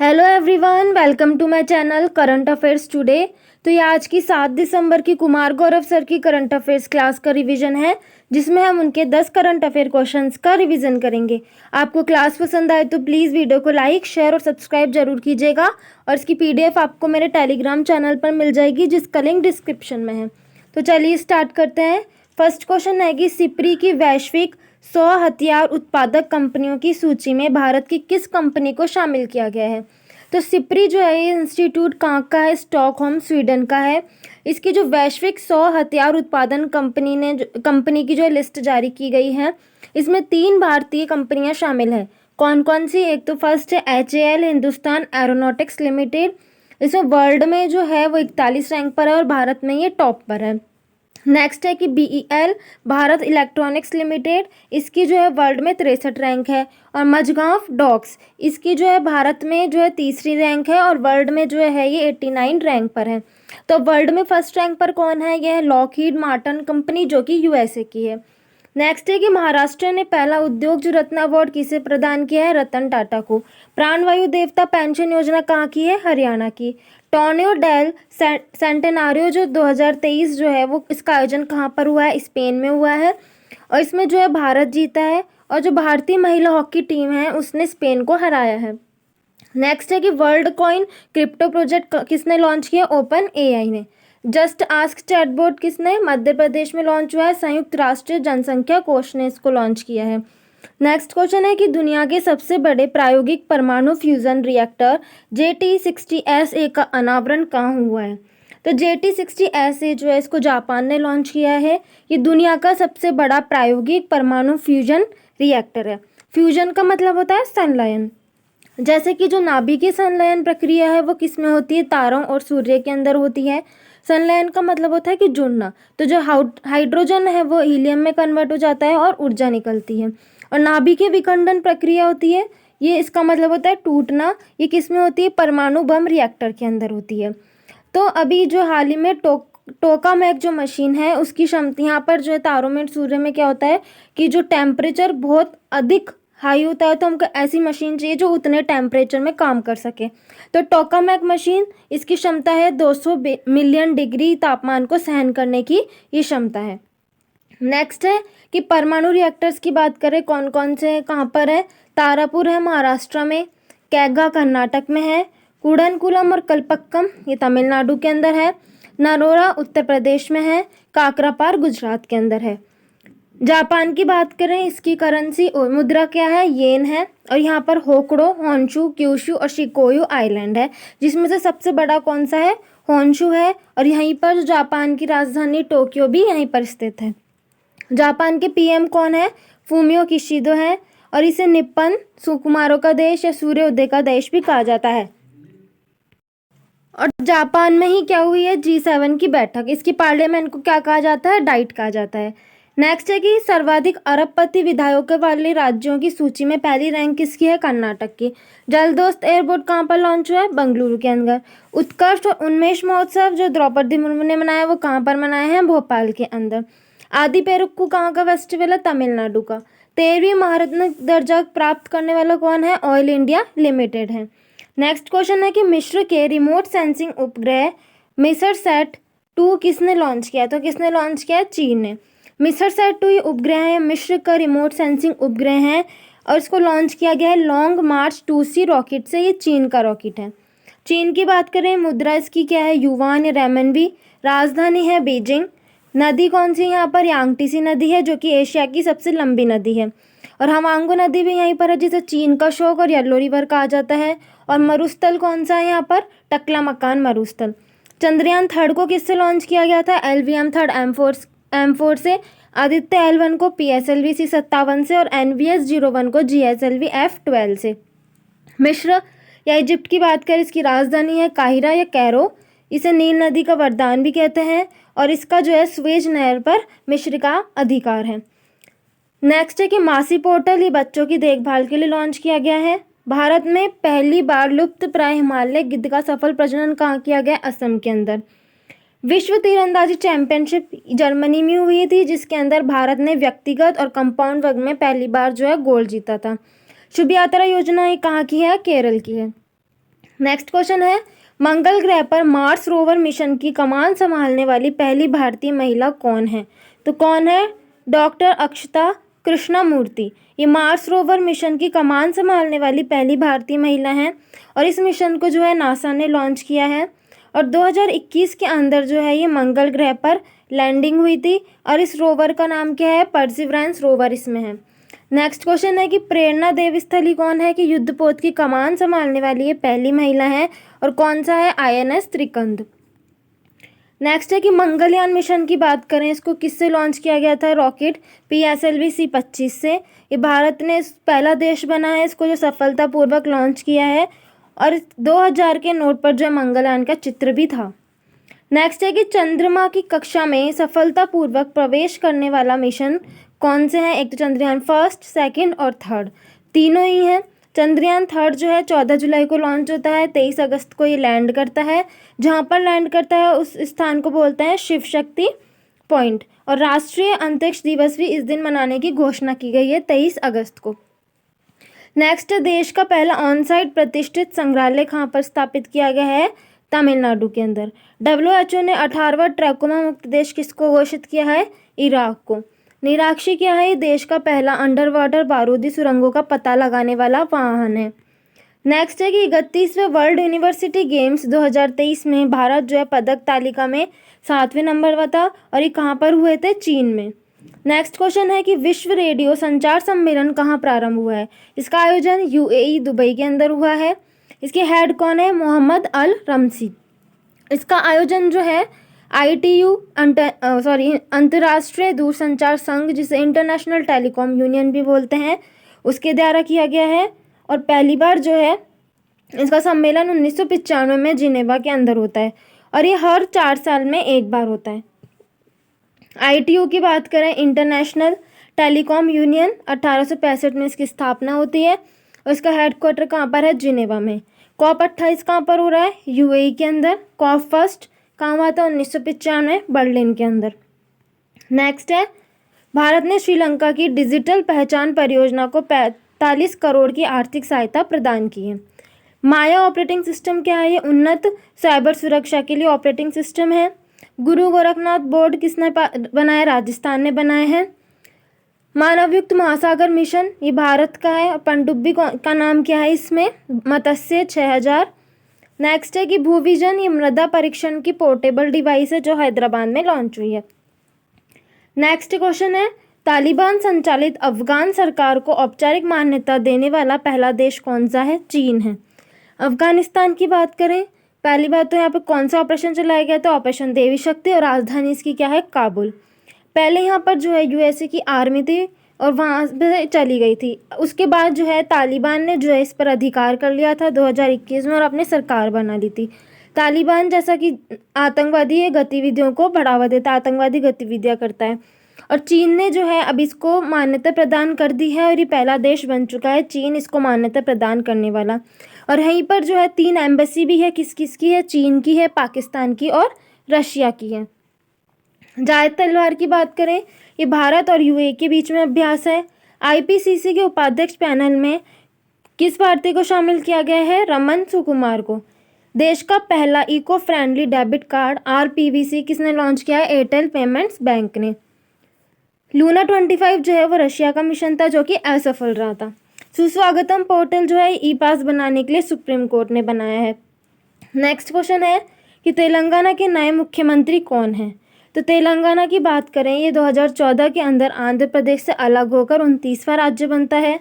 Hello everyone, welcome to my channel current affairs today. तो ये आज की 7 दिसंबर की कुमार गौरव सर की करंट अफेयर्स क्लास का रिवीजन है, जिसमें हम उनके 10 करंट अफेयर क्वेश्चंस का रिवीजन करेंगे। आपको क्लास पसंद आए तो प्लीज़ वीडियो को लाइक, शेयर और सब्सक्राइब जरूर कीजिएगा। और इसकी पीडीएफ आपको मेरे टेलीग्राम चैनल पर मिल जाएगी, जिसका लिंक डिस्क्रिप्शन में है। तो चलिए स्टार्ट करते हैं। फर्स्ट क्वेश्चन है कि सिप्री की वैश्विक 100 हथियार उत्पादक कंपनियों की सूची में भारत की किस कंपनी को शामिल किया गया है। तो सिप्री जो है ये इंस्टीट्यूट कहाँ का है, स्टॉकहोम स्वीडन का है। इसकी जो वैश्विक 100 हथियार उत्पादन कंपनी की जो लिस्ट जारी की गई है, इसमें 3 भारतीय कंपनियां शामिल हैं। कौन कौन सी? एक तो फर्स्ट है HAL हिंदुस्तान एरोनॉटिक्स लिमिटेड। इसमें वर्ल्ड में जो है वो 41 रैंक पर है और भारत में ये टॉप पर है। नेक्स्ट है कि BEL भारत इलेक्ट्रॉनिक्स लिमिटेड। इसकी जो है वर्ल्ड में 63 रैंक है। और मझगांव डॉक्स, इसकी जो है भारत में जो है तीसरी रैंक है और वर्ल्ड में जो है ये 89 रैंक पर है। तो वर्ल्ड में फर्स्ट रैंक पर कौन है? यह है लॉकहीड मार्टिन कंपनी, जो कि USA की है। नेक्स्ट है कि महाराष्ट्र ने पहला उद्योग जो रत्न अवार्ड किसे प्रदान किया है? रतन टाटा को। प्राणवायु देवता पेंशन योजना कहाँ की है? हरियाणा की। टॉर्नियो डेल सेंटेनारियो जो 2023 जो है वो इसका आयोजन कहाँ पर हुआ है? स्पेन में हुआ है। और इसमें जो है भारत जीता है और जो भारतीय महिला हॉकी टीम है उसने स्पेन को हराया है। नेक्स्ट है कि वर्ल्ड कॉइन क्रिप्टो प्रोजेक्ट किसने लॉन्च किया? ओपन AI ने। जस्ट आस्क चैटबॉट किसने? मध्य प्रदेश में लॉन्च हुआ है। संयुक्त राष्ट्र जनसंख्या कोष ने इसको लॉन्च किया है। नेक्स्ट क्वेश्चन है कि दुनिया के सबसे बड़े प्रायोगिक परमाणु फ्यूजन रिएक्टर JT60SA का अनावरण कहाँ हुआ है? तो JT60SA जो है इसको जापान ने लॉन्च किया है। ये दुनिया का सबसे बड़ा प्रायोगिक परमाणु फ्यूजन रिएक्टर है। फ्यूजन का मतलब होता है संलयन। जैसे कि जो नाभिकीय संलयन प्रक्रिया है वो किस में होती है? तारों और सूर्य के अंदर होती है। संलयन का मतलब होता है कि जुड़ना। तो जो हाइड्रोजन है वो हीलियम में कन्वर्ट हो जाता है और ऊर्जा निकलती है। और नाभिकीय विखंडन प्रक्रिया होती है, ये इसका मतलब होता है टूटना। ये किस में होती है? परमाणु बम रिएक्टर के अंदर होती है। तो अभी जो हाल ही में टोकामेक जो मशीन है उसकी क्षमता, यहाँ पर जो है तारों में सूर्य में क्या होता है कि जो टेम्परेचर बहुत अधिक हाई होता है, तो हमको ऐसी मशीन चाहिए जो उतने टेम्परेचर में काम कर सके। तो टोकामेक मशीन, इसकी क्षमता है 200 मिलियन डिग्री तापमान को सहन करने की ये क्षमता है। नेक्स्ट है कि परमाणु रिएक्टर्स की बात करें, कौन कौन से हैं, कहाँ पर है? तारापुर है महाराष्ट्र में, कैगा कर्नाटक में है, कुडनकुलम और कलपक्कम ये तमिलनाडु के अंदर है, नरोरा उत्तर प्रदेश में है, काकरापार गुजरात के अंदर है। जापान की बात करें, इसकी करेंसी और मुद्रा क्या है? येन है। और यहाँ पर होकड़ो, होन्शु, क्यूशु और शिकोयू आइलैंड है, जिसमें से सबसे बड़ा कौन सा है? होन्शु है। और यहीं पर जो जापान की राजधानी टोक्यो भी यहीं पर स्थित है। जापान के PM कौन है? फूमियो किशिदो है। और इसे निप्पन सुकुमारों का देश या सूर्योदय का देश भी कहा जाता है। और जापान में ही क्या हुई है? G7 की बैठक। इसकी पार्लियामेंट को क्या कहा जाता है? डाइट कहा जाता है। नेक्स्ट है कि सर्वाधिक अरबपति विधायकों वाले राज्यों की सूची में पहली रैंक किसकी है? कर्नाटक की। जलदोस्त एयरपोर्ट कहाँ पर लॉन्च हुआ है? बेंगलुरु के अंदर। उत्कर्ष और उन्मेष महोत्सव जो द्रौपदी मुर्मू ने मनाया वो कहाँ पर मनाए हैं? भोपाल के अंदर। आदि पेरुक्कू कहाँ का फेस्टिवल है? तमिलनाडु का। 13वीं महारत्न दर्जा प्राप्त करने वाला कौन है? ऑयल इंडिया लिमिटेड है। नेक्स्ट क्वेश्चन है कि मिस्र के रिमोट सेंसिंग उपग्रह मिस्रसैट-2 किसने लॉन्च किया? तो किसने लॉन्च किया? चीन ने। मिस्रसैट-2 ये उपग्रह है, मिस्र का रिमोट सेंसिंग उपग्रह है और इसको लॉन्च किया गया है लॉन्ग मार्च 2C रॉकेट से। ये चीन का रॉकेट है। चीन की बात करें, मुद्रा इसकी क्या है? युवान या रेमनबी। राजधानी है बीजिंग। नदी कौन सी? यहाँ पर यांगटीसी नदी है, जो कि एशिया की सबसे लंबी नदी है। और हवांगो नदी भी यहीं पर है, जिसे चीन का शोक और येलो रिवर कहा जाता है। और मरुस्थल कौन सा है यहाँ पर? टकला-मकान मरुस्थल। चंद्रयान 3 को किससे लॉन्च किया गया था? LVM-3 M4 से। आदित्य L1 को PSLV C57 से और NVS-01 को GSLV F12 से। मिस्र या इजिप्ट की बात करें, इसकी राजधानी है काहिरा या कैरो। इसे नील नदी का वरदान भी कहते हैं और इसका जो है स्वेज नहर पर मिस्र का अधिकार है। नेक्स्ट है कि मासी पोर्टल ये बच्चों की देखभाल के लिए लॉन्च किया गया है। भारत में पहली बार लुप्त प्राय हिमालय गिद्ध का सफल प्रजनन कहाँ किया गया? असम के अंदर। विश्व तीरंदाजी चैंपियनशिप जर्मनी में हुई थी, जिसके अंदर भारत ने व्यक्तिगत और कंपाउंड वर्ग में पहली बार जो है गोल्ड जीता था। शुभ यात्रा योजना ये कहाँ की है? केरल की है। नेक्स्ट क्वेश्चन है, मंगल ग्रह पर मार्स रोवर मिशन की कमान संभालने वाली पहली भारतीय महिला कौन है? तो कौन है? डॉक्टर अक्षता कृष्णमूर्ति। ये मार्स रोवर मिशन की कमान संभालने वाली पहली भारतीय महिला हैं और इस मिशन को जो है नासा ने लॉन्च किया है और 2021 के अंदर जो है ये मंगल ग्रह पर लैंडिंग हुई थी और इस रोवर का नाम क्या है? परसिवरेंस रोवर इसमें है। नेक्स्ट क्वेश्चन है कि प्रेरणा देवस्थली कौन है कि युद्धपोत की कमान संभालने वाली ये पहली महिला है और कौन सा है? INS त्रिकंद। नेक्स्ट है कि मंगलयान मिशन की बात करें, इसको किससे लॉन्च किया गया था? रॉकेट PSLV C-25 से। ये भारत ने पहला देश बना है इसको जो सफलतापूर्वक लॉन्च किया है और 2000 के नोट पर जो है मंगलयान का चित्र भी था। नेक्स्ट है कि चंद्रमा की कक्षा में सफलतापूर्वक प्रवेश करने वाला मिशन कौन से हैं? एक तो चंद्रयान फर्स्ट, सेकंड और थर्ड, तीनों ही हैं। चंद्रयान थर्ड जो है 14 जुलाई को लॉन्च होता है, 23 अगस्त को ये लैंड करता है। जहाँ पर लैंड करता है उस स्थान को बोलते हैं शिव शक्ति पॉइंट और राष्ट्रीय अंतरिक्ष दिवस भी इस दिन मनाने की घोषणा की गई है 23 अगस्त को। नेक्स्ट, देश का पहला ऑन साइट प्रतिष्ठित संग्रहालय कहाँ पर स्थापित किया गया है? तमिलनाडु के अंदर। WHO ने 18वां ट्रैकोमा मुक्त देश किसको घोषित किया है? इराक को। निराक्षी क्या है? देश का पहला अंडर वाटर बारूदी सुरंगों का पता लगाने वाला वाहन है। नेक्स्ट है कि 31वें वर्ल्ड यूनिवर्सिटी गेम्स 2023 में भारत जो है पदक तालिका में 7वें नंबर पर था और ये कहाँ पर हुए थे? चीन में। नेक्स्ट क्वेश्चन है कि विश्व रेडियो संचार सम्मेलन कहाँ प्रारंभ हुआ है? इसका आयोजन UAE दुबई के अंदर हुआ है। इसके हेड कौन है? मोहम्मद अल रमसी। इसका आयोजन जो है ITU अंतर्राष्ट्रीय दूरसंचार संघ जिसे इंटरनेशनल टेलीकॉम यूनियन भी बोलते हैं उसके द्वारा किया गया है और पहली बार जो है इसका सम्मेलन 1995 में जिनेवा के अंदर होता है और ये हर 4 साल में एक बार होता है। ITU की बात करें, इंटरनेशनल टेलीकॉम यूनियन, 1865 में इसकी स्थापना होती है और इसका हेडक्वार्टर कहाँ पर है? जिनेवा में। COP 28 कहाँ पर हो रहा है? UAE के अंदर। COP फर्स्ट कहाँ हुआ था? 1995 बर्लिन के अंदर। नेक्स्ट है, भारत ने श्रीलंका की डिजिटल पहचान परियोजना को 45 करोड़ की आर्थिक सहायता प्रदान की है। माया ऑपरेटिंग सिस्टम क्या है? ये उन्नत साइबर सुरक्षा के लिए ऑपरेटिंग सिस्टम है। गुरु गोरखनाथ बोर्ड किसने बनाया? राजस्थान ने बनाए हैं। मानवयुक्त महासागर मिशन ये भारत का है और पनडुब्बी का नाम क्या है इसमें? मत्स्य 6000। नेक्स्ट है कि भूविजन ये मृदा परीक्षण की पोर्टेबल डिवाइस है जो हैदराबाद में लॉन्च हुई है। नेक्स्ट क्वेश्चन है, तालिबान संचालित अफगान सरकार को औपचारिक मान्यता देने वाला पहला देश कौन सा है? चीन है। अफगानिस्तान की बात करें, पहली बात तो यहाँ पे कौन सा ऑपरेशन चलाया गया था? ऑपरेशन देवी शक्ति और राजधानी इसकी क्या है? काबुल। पहले यहाँ पर जो है USA की आर्मी थी और वहाँ पे चली गई थी। उसके बाद जो है तालिबान ने जो है इस पर अधिकार कर लिया था 2021 में और अपनी सरकार बना ली थी। तालिबान जैसा कि आतंकवादी गतिविधियों को बढ़ावा देता है, आतंकवादी गतिविधियाँ करता है और चीन ने जो है अब इसको मान्यता प्रदान कर दी है और ये पहला देश बन चुका है चीन इसको मान्यता प्रदान करने वाला। और यहीं पर जो है 3 एम्बेसी भी है, किस किस की है? चीन की है, पाकिस्तान की और रशिया की है। जायद तलवार की बात करें, ये भारत और UAE के बीच में अभ्यास है। IPCC के उपाध्यक्ष पैनल में किस भारतीय को शामिल किया गया है? रमन सुकुमार को। देश का पहला eco friendly debit card RPVC किसने लॉन्च किया है? एयरटेल पेमेंट्स बैंक ने। लूना 25 जो है वो रशिया का मिशन था जो कि असफल रहा था। सुस्वागतम पोर्टल जो है ई-पास बनाने के लिए सुप्रीम कोर्ट ने बनाया है। नेक्स्ट क्वेश्चन है कि तेलंगाना के नए मुख्यमंत्री कौन हैं? तो तेलंगाना की बात करें, ये 2014 के अंदर आंध्र प्रदेश से अलग होकर 29वां राज्य बनता है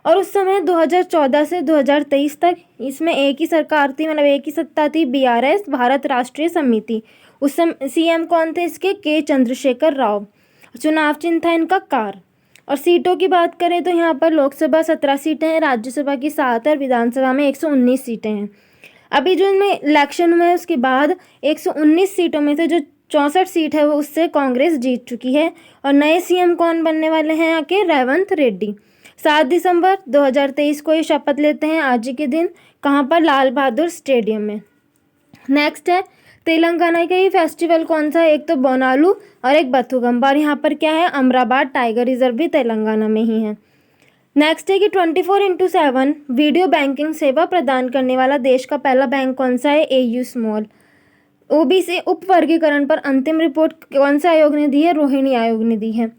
और उस समय 2014 से 2023 तक इसमें एक ही सरकार थी, मतलब एक ही सत्ता थी, BRS भारत राष्ट्रीय समिति। उस समय CM कौन थे इसके? K चंद्रशेखर राव। चुनाव चिन्ह था इनका कार। और सीटों की बात करें तो यहाँ पर लोकसभा 17 सीटें हैं, राज्यसभा की 7 और विधानसभा में 119 सीटें हैं। अभी जो इनमें इलेक्शन हुए उसके बाद 119 सीटों में से जो 64 सीट है वो उससे कांग्रेस जीत चुकी है। और नए CM कौन बनने वाले हैं? यहाँ के रेवंत रेड्डी। 7 दिसंबर 2023 को ये शपथ लेते हैं आज ही के दिन। कहाँ पर? लाल बहादुर स्टेडियम में। नेक्स्ट है, तेलंगाना का ही फेस्टिवल कौन सा है? एक तो बोनालू और एक बथुगम्बा। और यहाँ पर क्या है? अमराबाद टाइगर रिजर्व भी तेलंगाना में ही है। नेक्स्ट है कि 24/7 वीडियो बैंकिंग सेवा प्रदान करने वाला देश का पहला बैंक कौन सा है? AU small. ओबीसी उप वर्गीकरण पर अंतिम रिपोर्ट कौन से आयोग ने दी है? रोहिणी आयोग ने दी है।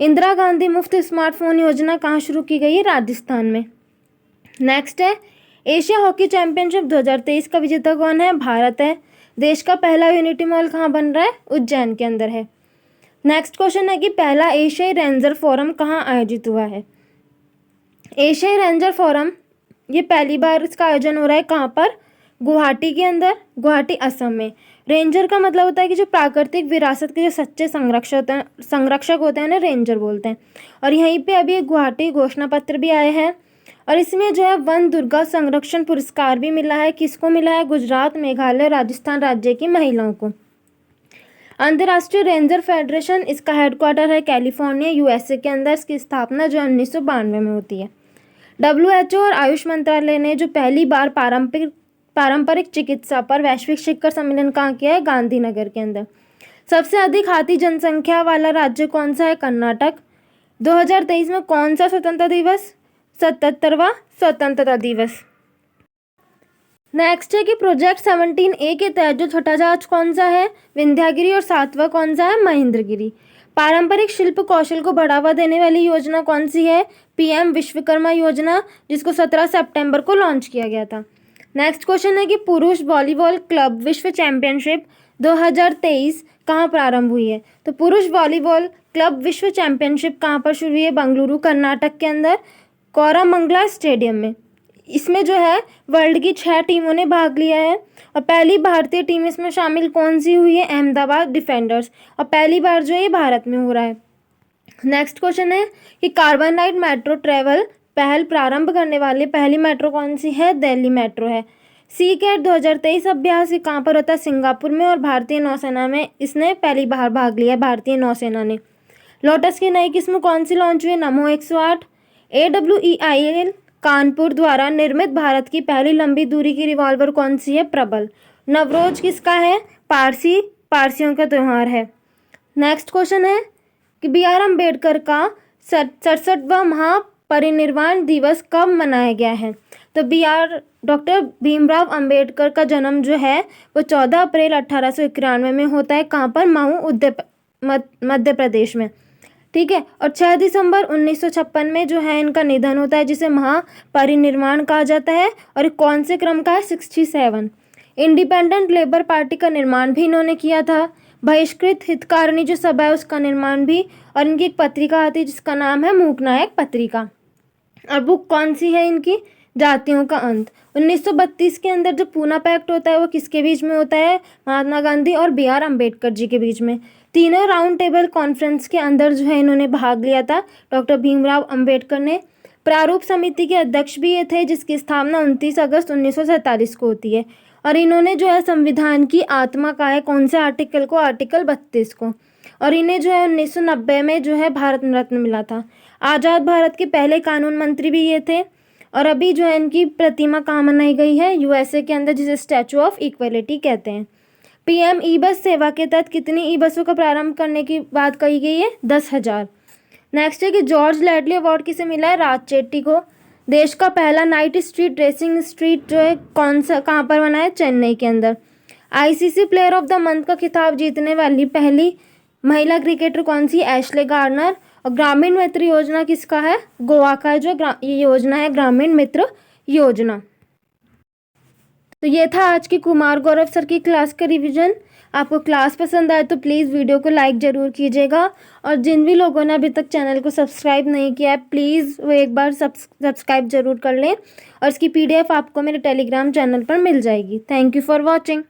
इंदिरा गांधी मुफ्त स्मार्टफोन योजना कहाँ शुरू की गई है? राजस्थान में। नेक्स्ट है एशिया हॉकी चैंपियनशिप 2023 का विजेता कौन है? भारत है। देश का पहला यूनिटी मॉल कहाँ बन रहा है? उज्जैन के अंदर है। नेक्स्ट क्वेश्चन है कि पहला एशियाई रेंजर फोरम कहाँ आयोजित हुआ है? एशियाई रेंजर फोरम ये पहली बार इसका आयोजन हो रहा है कहाँ पर? गुवाहाटी के अंदर, गुवाहाटी असम में। रेंजर का मतलब होता है कि जो प्राकृतिक विरासत के जो सच्चे संरक्षक होते हैं ना, रेंजर बोलते हैं। और यहीं पे अभी एक गुवाहाटी घोषणा पत्र भी आए हैं और इसमें जो है वन दुर्गा संरक्षण पुरस्कार भी मिला है। किसको मिला है? गुजरात, मेघालय, राजस्थान राज्य की महिलाओं को। अंतर्राष्ट्रीय रेंजर फेडरेशन, इसका हेडक्वार्टर है कैलिफोर्निया यूएसए के अंदर। इसकी स्थापना जो 1992 में होती है। WHO और आयुष मंत्रालय ने जो पहली बार पारंपरिक चिकित्सा पर वैश्विक शिखर सम्मेलन कहाँ किया है? गांधीनगर के अंदर। सबसे अधिक हाथी जनसंख्या वाला राज्य कौन सा है? कर्नाटक। 2023 में कौन सा स्वतंत्रता दिवस? 77वां स्वतंत्रता दिवस। नेक्स्ट है कि प्रोजेक्ट 17A के तहत जो छठा जहाज कौन सा है? विंध्यागिरी। और सातवां कौन सा है? महेंद्रगिरी। पारंपरिक शिल्प कौशल को बढ़ावा देने वाली योजना कौन सी है? PM विश्वकर्मा योजना, जिसको 17 सितंबर को लॉन्च किया गया था। नेक्स्ट क्वेश्चन है कि पुरुष वॉलीबॉल क्लब विश्व चैंपियनशिप 2023 कहाँ प्रारंभ हुई है? तो पुरुष वॉलीबॉल क्लब विश्व चैंपियनशिप कहाँ पर शुरू हुई है? बेंगलुरु कर्नाटक के अंदर, कोरामंगला स्टेडियम में। इसमें जो है वर्ल्ड की 6 टीमों ने भाग लिया है और पहली भारतीय टीम इसमें शामिल कौन सी हुई है? अहमदाबाद डिफेंडर्स। और पहली बार जो ये भारत में हो रहा है। नेक्स्ट क्वेश्चन है कि कार्बन लाइट मेट्रो ट्रेवल पहल प्रारंभ करने वाली पहली मेट्रो कौन सी है? दिल्ली मेट्रो है। सी कैट 2023 अभ्यास कहाँ पर होता है? सिंगापुर में। और भारतीय नौसेना में इसने पहली बार भाग लिया, भारतीय नौसेना ने। लोटस की नई किस्म कौन सी लॉन्च हुई? नमो 108। AWEIL कानपुर द्वारा निर्मित भारत की पहली लंबी दूरी की रिवॉल्वर कौन सी है? प्रबल। नवरोज किसका है? पारसियों का त्यौहार है। नेक्स्ट क्वेश्चन है कि BR अम्बेडकर का 67वां महापरिनिर्वाण दिवस कब मनाया गया है? तो डॉक्टर भीमराव अंबेडकर का जन्म जो है वो 14 अप्रैल 1891 में होता है। कहाँ पर? महू मध्य प्रदेश में। ठीक है। और 6 दिसंबर 1956 में जो है इनका निधन होता है, जिसे महापरिनिर्वाण कहा जाता है। और कौन से क्रम का है? 67। इंडिपेंडेंट लेबर पार्टी का निर्माण भी इन्होंने किया था। बहिष्कृत हितकारिणी जो सभा है उसका निर्माण भी। और इनकी एक पत्रिका आती है जिसका नाम है मूकनायक पत्रिका। और बुक कौन सी है इनकी? जातियों का अंत। 1932 के अंदर जो पूना पैक्ट होता है वो किसके बीच में होता है? महात्मा गांधी और BR अम्बेडकर जी के बीच में। तीनों राउंड टेबल कॉन्फ्रेंस के अंदर जो है इन्होंने भाग लिया था डॉक्टर भीमराव अम्बेडकर ने। प्रारूप समिति के अध्यक्ष भी ये थे, जिसकी स्थापना 29 अगस्त 1947 को होती है। और इन्होंने जो है संविधान की आत्मा का है कौन से आर्टिकल को? आर्टिकल 32 को। और इन्हें जो है 1990 में जो है भारत रत्न मिला था। आज़ाद भारत के पहले कानून मंत्री भी ये थे। और अभी जो है इनकी प्रतिमा कहाँ बनाई गई है? USA के अंदर, जिसे स्टैचू ऑफ इक्वलिटी कहते हैं। PM ई बस सेवा के तहत कितनी ई बसों का प्रारंभ करने की बात कही गई है? 10,000। नेक्स्ट है कि जॉर्ज लैडली अवार्ड किसे मिला है? राज चेट्टी को। देश का पहला नाइट स्ट्रीट रेसिंग स्ट्रीट जो है कहाँ पर बना है? चेन्नई के अंदर। ICC player of the month का खिताब जीतने वाली पहली महिला क्रिकेटर कौन सी? Ashley Garner. और ग्रामीण मित्र योजना किसका है? गोवा का है जो ये योजना है, ग्रामीण मित्र योजना। तो ये था आज की कुमार गौरव सर की क्लास का रिवीजन। आपको क्लास पसंद आए तो प्लीज़ वीडियो को लाइक ज़रूर कीजिएगा। और जिन भी लोगों ने अभी तक चैनल को सब्सक्राइब नहीं किया है प्लीज़ वो एक बार सब्सक्राइब ज़रूर कर लें। और इसकी PDF आपको मेरे टेलीग्राम चैनल पर मिल जाएगी। Thank you for watching.